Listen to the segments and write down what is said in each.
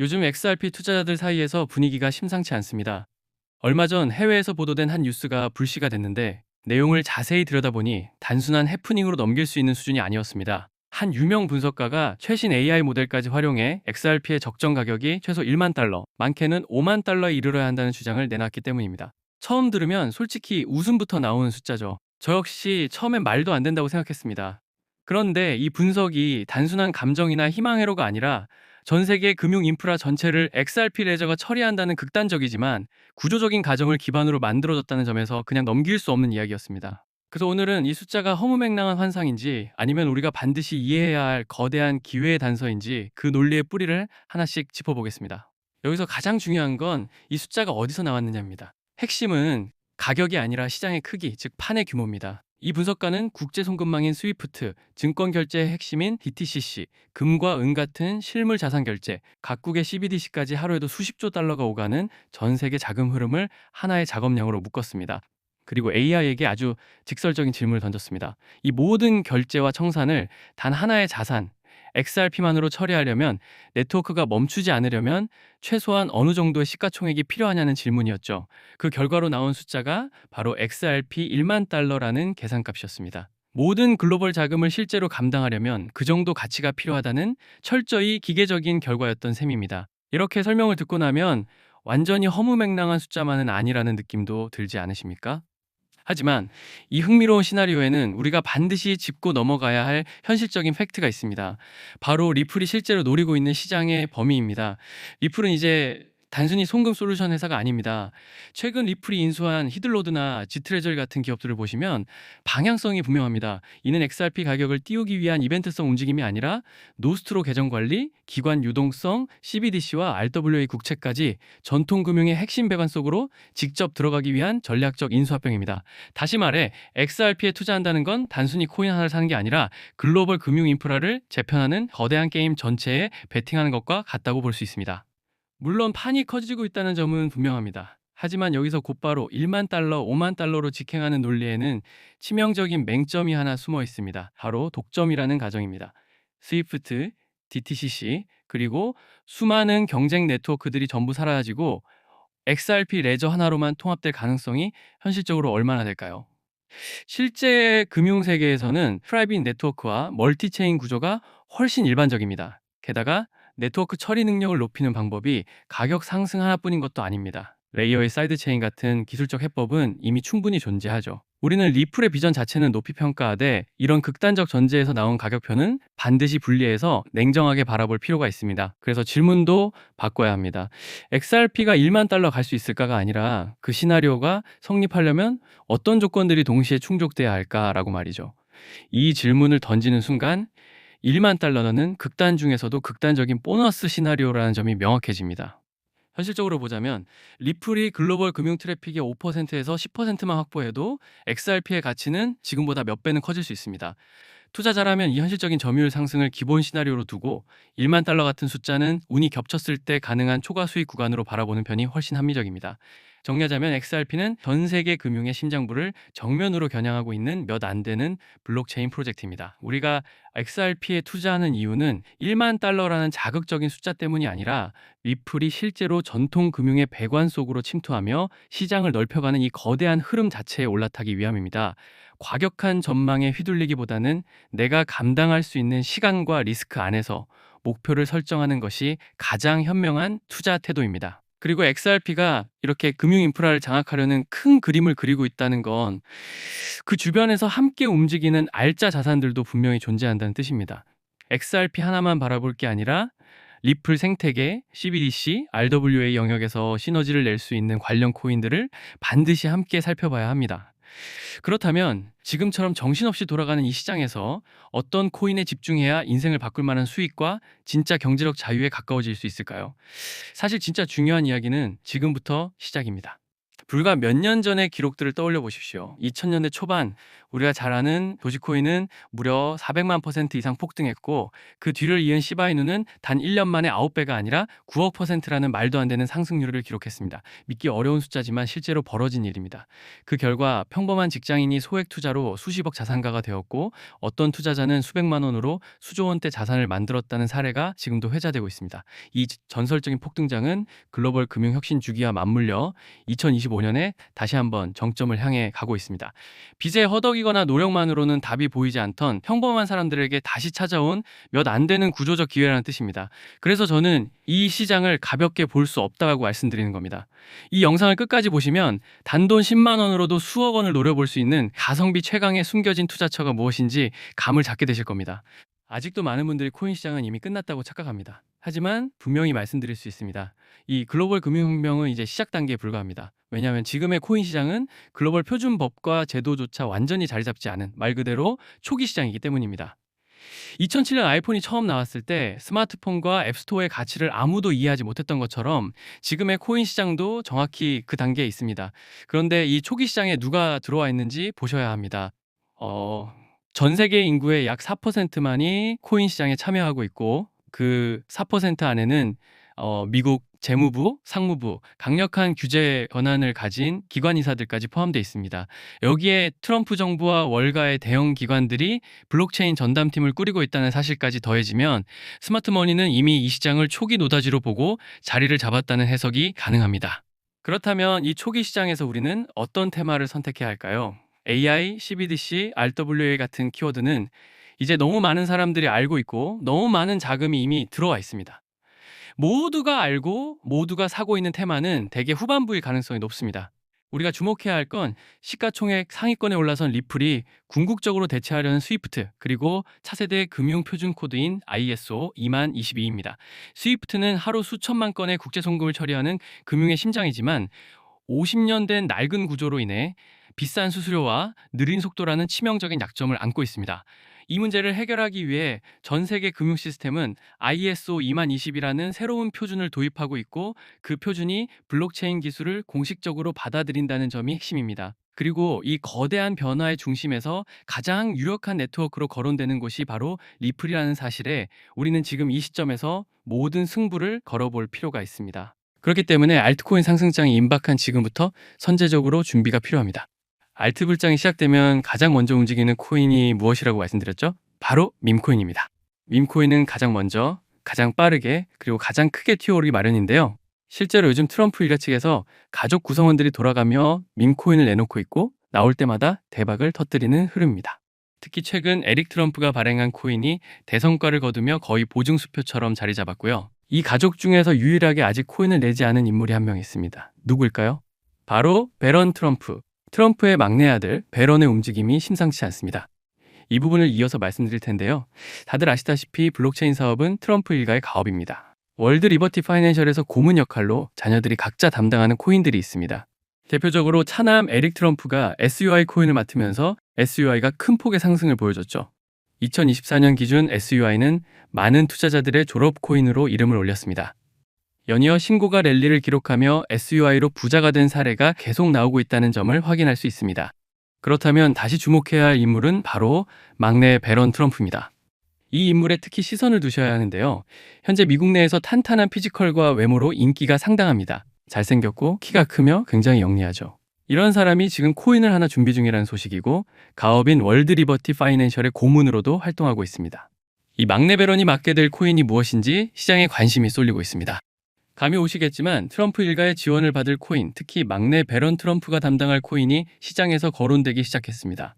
요즘 XRP 투자자들 사이에서 분위기가 심상치 않습니다. 얼마 전 해외에서 보도된 한 뉴스가 불씨가 됐는데 내용을 자세히 들여다보니 단순한 해프닝으로 넘길 수 있는 수준이 아니었습니다. 한 유명 분석가가 최신 AI 모델까지 활용해 XRP의 적정 가격이 최소 1만 달러, 많게는 5만 달러에 이르러야 한다는 주장을 내놨기 때문입니다. 처음 들으면 솔직히 웃음부터 나오는 숫자죠. 저 역시 처음엔 말도 안 된다고 생각했습니다. 그런데 이 분석이 단순한 감정이나 희망회로가 아니라 전 세계 금융 인프라 전체를 XRP 레저가 처리한다는 극단적이지만 구조적인 가정을 기반으로 만들어졌다는 점에서 그냥 넘길 수 없는 이야기였습니다. 그래서 오늘은 이 숫자가 허무맹랑한 환상인지 아니면 우리가 반드시 이해해야 할 거대한 기회의 단서인지 그 논리의 뿌리를 하나씩 짚어보겠습니다. 여기서 가장 중요한 건 이 숫자가 어디서 나왔느냐입니다. 핵심은 가격이 아니라 시장의 크기, 즉 판의 규모입니다. 이 분석가는 국제 송금망인 스위프트, 증권 결제의 핵심인 DTCC, 금과 은 같은 실물 자산 결제, 각국의 CBDC까지 하루에도 수십조 달러가 오가는 전 세계 자금 흐름을 하나의 작업량으로 묶었습니다. 그리고 AI에게 아주 직설적인 질문을 던졌습니다. 이 모든 결제와 청산을 단 하나의 자산, XRP만으로 처리하려면, 네트워크가 멈추지 않으려면 최소한 어느 정도의 시가총액이 필요하냐는 질문이었죠. 그 결과로 나온 숫자가 바로 XRP 1만 달러라는 계산값이었습니다. 모든 글로벌 자금을 실제로 감당하려면 그 정도 가치가 필요하다는 철저히 기계적인 결과였던 셈입니다. 이렇게 설명을 듣고 나면 완전히 허무맹랑한 숫자만은 아니라는 느낌도 들지 않으십니까? 하지만 이 흥미로운 시나리오에는 우리가 반드시 짚고 넘어가야 할 현실적인 팩트가 있습니다. 바로 리플이 실제로 노리고 있는 시장의 범위입니다. 리플은 이제 단순히 송금 솔루션 회사가 아닙니다. 최근 리플이 인수한 히들로드나 지트레저리 같은 기업들을 보시면 방향성이 분명합니다. 이는 XRP 가격을 띄우기 위한 이벤트성 움직임이 아니라 노스트로 계정 관리, 기관 유동성, CBDC와 RWA 국채까지 전통 금융의 핵심 배관 속으로 직접 들어가기 위한 전략적 인수합병입니다. 다시 말해 XRP에 투자한다는 건 단순히 코인 하나를 사는 게 아니라 글로벌 금융 인프라를 재편하는 거대한 게임 전체에 베팅하는 것과 같다고 볼 수 있습니다. 물론 판이 커지고 있다는 점은 분명합니다. 하지만 여기서 곧바로 1만 달러, 5만 달러로 직행하는 논리에는 치명적인 맹점이 하나 숨어 있습니다. 바로 독점이라는 가정입니다. 스위프트, DTCC, 그리고 수많은 경쟁 네트워크들이 전부 사라지고 XRP 레저 하나로만 통합될 가능성이 현실적으로 얼마나 될까요? 실제 금융 세계에서는 프라이빗 네트워크와 멀티체인 구조가 훨씬 일반적입니다. 게다가 네트워크 처리 능력을 높이는 방법이 가격 상승 하나뿐인 것도 아닙니다. 레이어의 사이드체인 같은 기술적 해법은 이미 충분히 존재하죠. 우리는 리플의 비전 자체는 높이 평가하되 이런 극단적 전제에서 나온 가격표는 반드시 분리해서 냉정하게 바라볼 필요가 있습니다. 그래서 질문도 바꿔야 합니다. XRP가 1만 달러 갈 수 있을까가 아니라 그 시나리오가 성립하려면 어떤 조건들이 동시에 충족돼야 할까라고 말이죠. 이 질문을 던지는 순간 1만 달러는 극단 중에서도 극단적인 보너스 시나리오라는 점이 명확해집니다. 현실적으로 보자면 리플이 글로벌 금융 트래픽의 5%에서 10%만 확보해도 XRP의 가치는 지금보다 몇 배는 커질 수 있습니다. 투자자라면 이 현실적인 점유율 상승을 기본 시나리오로 두고 1만 달러 같은 숫자는 운이 겹쳤을 때 가능한 초과 수익 구간으로 바라보는 편이 훨씬 합리적입니다. 정리하자면 XRP는 전 세계 금융의 심장부를 정면으로 겨냥하고 있는 몇 안 되는 블록체인 프로젝트입니다. 우리가 XRP에 투자하는 이유는 1만 달러라는 자극적인 숫자 때문이 아니라 리플이 실제로 전통 금융의 배관 속으로 침투하며 시장을 넓혀가는 이 거대한 흐름 자체에 올라타기 위함입니다. 과격한 전망에 휘둘리기보다는 내가 감당할 수 있는 시간과 리스크 안에서 목표를 설정하는 것이 가장 현명한 투자 태도입니다. 그리고 XRP가 이렇게 금융 인프라를 장악하려는 큰 그림을 그리고 있다는 건 그 주변에서 함께 움직이는 알짜 자산들도 분명히 존재한다는 뜻입니다. XRP 하나만 바라볼 게 아니라 리플 생태계, CBDC, RWA 영역에서 시너지를 낼 수 있는 관련 코인들을 반드시 함께 살펴봐야 합니다. 그렇다면 지금처럼 정신없이 돌아가는 이 시장에서 어떤 코인에 집중해야 인생을 바꿀 만한 수익과 진짜 경제적 자유에 가까워질 수 있을까요? 사실 진짜 중요한 이야기는 지금부터 시작입니다. 불과 몇 년 전의 기록들을 떠올려 보십시오. 2000년대 초반 우리가 잘 아는 도지코인은 무려 400만% 이상 폭등했고 그 뒤를 이은 시바이누는 단 1년 만에 9배가 아니라 9억 %라는 말도 안 되는 상승률을 기록했습니다. 믿기 어려운 숫자지만 실제로 벌어진 일입니다. 그 결과 평범한 직장인이 소액 투자로 수십억 자산가가 되었고 어떤 투자자는 수백만 원으로 수조 원대 자산을 만들었다는 사례가 지금도 회자되고 있습니다. 이 전설적인 폭등장은 글로벌 금융 혁신 주기와 맞물려 2025년에 다시 한번 정점을 향해 가고 있습니다. 빚에 허덕이거나 노력만으로는 답이 보이지 않던 평범한 사람들에게 다시 찾아온 몇 안 되는 구조적 기회라는 뜻입니다. 그래서 저는 이 시장을 가볍게 볼 수 없다고 말씀드리는 겁니다. 이 영상을 끝까지 보시면 단돈 10만 원으로도 수억 원을 노려볼 수 있는 가성비 최강의 숨겨진 투자처가 무엇인지 감을 잡게 되실 겁니다. 아직도 많은 분들이 코인 시장은 이미 끝났다고 착각합니다. 하지만 분명히 말씀드릴 수 있습니다. 이 글로벌 금융혁명은 이제 시작 단계에 불과합니다. 왜냐하면 지금의 코인 시장은 글로벌 표준 법과 제도조차 완전히 자리 잡지 않은 말 그대로 초기 시장이기 때문입니다. 2007년 아이폰이 처음 나왔을 때 스마트폰과 앱스토어의 가치를 아무도 이해하지 못했던 것처럼 지금의 코인 시장도 정확히 그 단계에 있습니다. 그런데 이 초기 시장에 누가 들어와 있는지 보셔야 합니다. 전 세계 인구의 약 4%만이 코인 시장에 참여하고 있고 그 4% 안에는 미국 재무부, 상무부, 강력한 규제 권한을 가진 기관이사들까지 포함되어 있습니다. 여기에 트럼프 정부와 월가의 대형 기관들이 블록체인 전담팀을 꾸리고 있다는 사실까지 더해지면 스마트머니는 이미 이 시장을 초기 노다지로 보고 자리를 잡았다는 해석이 가능합니다. 그렇다면 이 초기 시장에서 우리는 어떤 테마를 선택해야 할까요? AI, CBDC, RWA 같은 키워드는 이제 너무 많은 사람들이 알고 있고 너무 많은 자금이 이미 들어와 있습니다. 모두가 알고 모두가 사고 있는 테마는 대개 후반부일 가능성이 높습니다. 우리가 주목해야 할 건 시가총액 상위권에 올라선 리플이 궁극적으로 대체하려는 스위프트 그리고 차세대 금융 표준 코드인 ISO 20022입니다. 스위프트는 하루 수천만 건의 국제 송금을 처리하는 금융의 심장이지만 50년 된 낡은 구조로 인해 비싼 수수료와 느린 속도라는 치명적인 약점을 안고 있습니다. 이 문제를 해결하기 위해 전 세계 금융 시스템은 ISO 20020이라는 새로운 표준을 도입하고 있고 그 표준이 블록체인 기술을 공식적으로 받아들인다는 점이 핵심입니다. 그리고 이 거대한 변화의 중심에서 가장 유력한 네트워크로 거론되는 곳이 바로 리플이라는 사실에 우리는 지금 이 시점에서 모든 승부를 걸어볼 필요가 있습니다. 그렇기 때문에 알트코인 상승장이 임박한 지금부터 선제적으로 준비가 필요합니다. 알트 불장이 시작되면 가장 먼저 움직이는 코인이 무엇이라고 말씀드렸죠? 바로 밈코인입니다. 밈코인은 가장 먼저, 가장 빠르게, 그리고 가장 크게 튀어오르기 마련인데요. 실제로 요즘 트럼프 일가 측에서 가족 구성원들이 돌아가며 밈코인을 내놓고 있고 나올 때마다 대박을 터뜨리는 흐름입니다. 특히 최근 에릭 트럼프가 발행한 코인이 대성과를 거두며 거의 보증수표처럼 자리 잡았고요. 이 가족 중에서 유일하게 아직 코인을 내지 않은 인물이 한 명 있습니다. 누구일까요? 바로 베런 트럼프. 트럼프의 막내 아들 베런의 움직임이 심상치 않습니다. 이 부분을 이어서 말씀드릴 텐데요. 다들 아시다시피 블록체인 사업은 트럼프 일가의 가업입니다. 월드 리버티 파이낸셜에서 고문 역할로 자녀들이 각자 담당하는 코인들이 있습니다. 대표적으로 차남 에릭 트럼프가 SUI 코인을 맡으면서 SUI가 큰 폭의 상승을 보여줬죠. 2024년 기준 SUI는 많은 투자자들의 졸업 코인으로 이름을 올렸습니다. 연이어 신고가 랠리를 기록하며 SUI로 부자가 된 사례가 계속 나오고 있다는 점을 확인할 수 있습니다. 그렇다면 다시 주목해야 할 인물은 바로 막내 베런 트럼프입니다. 이 인물에 특히 시선을 두셔야 하는데요. 현재 미국 내에서 탄탄한 피지컬과 외모로 인기가 상당합니다. 잘생겼고 키가 크며 굉장히 영리하죠. 이런 사람이 지금 코인을 하나 준비 중이라는 소식이고 가업인 월드 리버티 파이낸셜의 고문으로도 활동하고 있습니다. 이 막내 베런이 맡게 될 코인이 무엇인지 시장에 관심이 쏠리고 있습니다. 감이 오시겠지만 트럼프 일가의 지원을 받을 코인, 특히 막내 베런 트럼프가 담당할 코인이 시장에서 거론되기 시작했습니다.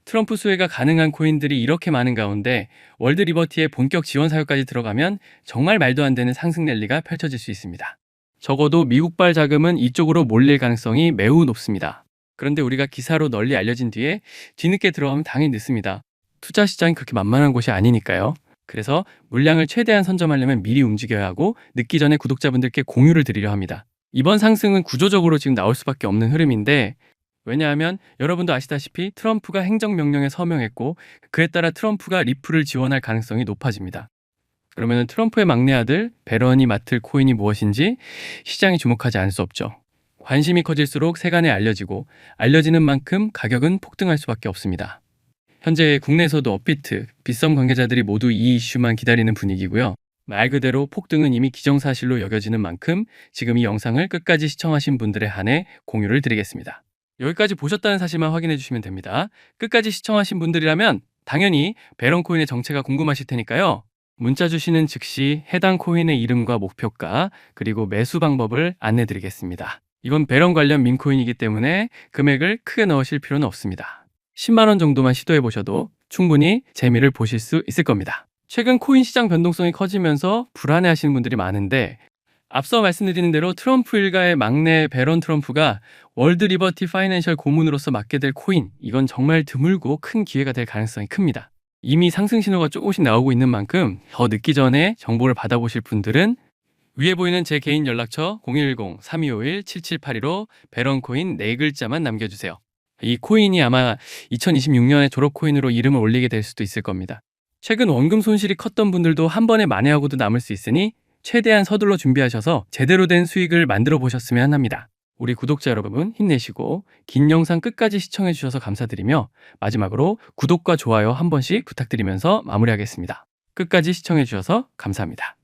트럼프 수혜가 가능한 코인들이 이렇게 많은 가운데 월드 리버티의 본격 지원 사역까지 들어가면 정말 말도 안 되는 상승 랠리가 펼쳐질 수 있습니다. 적어도 미국발 자금은 이쪽으로 몰릴 가능성이 매우 높습니다. 그런데 우리가 기사로 널리 알려진 뒤에 뒤늦게 들어가면 당연히 늦습니다. 투자 시장이 그렇게 만만한 곳이 아니니까요. 그래서 물량을 최대한 선점하려면 미리 움직여야 하고 늦기 전에 구독자분들께 공유를 드리려 합니다. 이번 상승은 구조적으로 지금 나올 수밖에 없는 흐름인데 왜냐하면 여러분도 아시다시피 트럼프가 행정명령에 서명했고 그에 따라 트럼프가 리플을 지원할 가능성이 높아집니다. 그러면 트럼프의 막내 아들 베런이 맡을 코인이 무엇인지 시장이 주목하지 않을 수 없죠. 관심이 커질수록 세간에 알려지고 알려지는 만큼 가격은 폭등할 수밖에 없습니다. 현재 국내에서도 업비트, 빗썸 관계자들이 모두 이 이슈만 기다리는 분위기고요. 말 그대로 폭등은 이미 기정사실로 여겨지는 만큼 지금 이 영상을 끝까지 시청하신 분들에 한해 공유를 드리겠습니다. 여기까지 보셨다는 사실만 확인해 주시면 됩니다. 끝까지 시청하신 분들이라면 당연히 베런코인의 정체가 궁금하실 테니까요. 문자 주시는 즉시 해당 코인의 이름과 목표가 그리고 매수 방법을 안내 드리겠습니다. 이건 베런 관련 밈코인이기 때문에 금액을 크게 넣으실 필요는 없습니다. 10만 원 정도만 시도해 보셔도 충분히 재미를 보실 수 있을 겁니다. 최근 코인 시장 변동성이 커지면서 불안해하시는 분들이 많은데 앞서 말씀드린 대로 트럼프 일가의 막내 베런 트럼프가 월드 리버티 파이낸셜 고문으로서 맡게 될 코인, 이건 정말 드물고 큰 기회가 될 가능성이 큽니다. 이미 상승 신호가 조금씩 나오고 있는 만큼 더 늦기 전에 정보를 받아보실 분들은 위에 보이는 제 개인 연락처 010-3251-7782로 베런코인 4글자만 남겨주세요. 이 코인이 아마 2026년에 졸업 코인으로 이름을 올리게 될 수도 있을 겁니다. 최근 원금 손실이 컸던 분들도 한 번에 만회하고도 남을 수 있으니 최대한 서둘러 준비하셔서 제대로 된 수익을 만들어 보셨으면 합니다. 우리 구독자 여러분 힘내시고 긴 영상 끝까지 시청해 주셔서 감사드리며 마지막으로 구독과 좋아요 한 번씩 부탁드리면서 마무리하겠습니다. 끝까지 시청해 주셔서 감사합니다.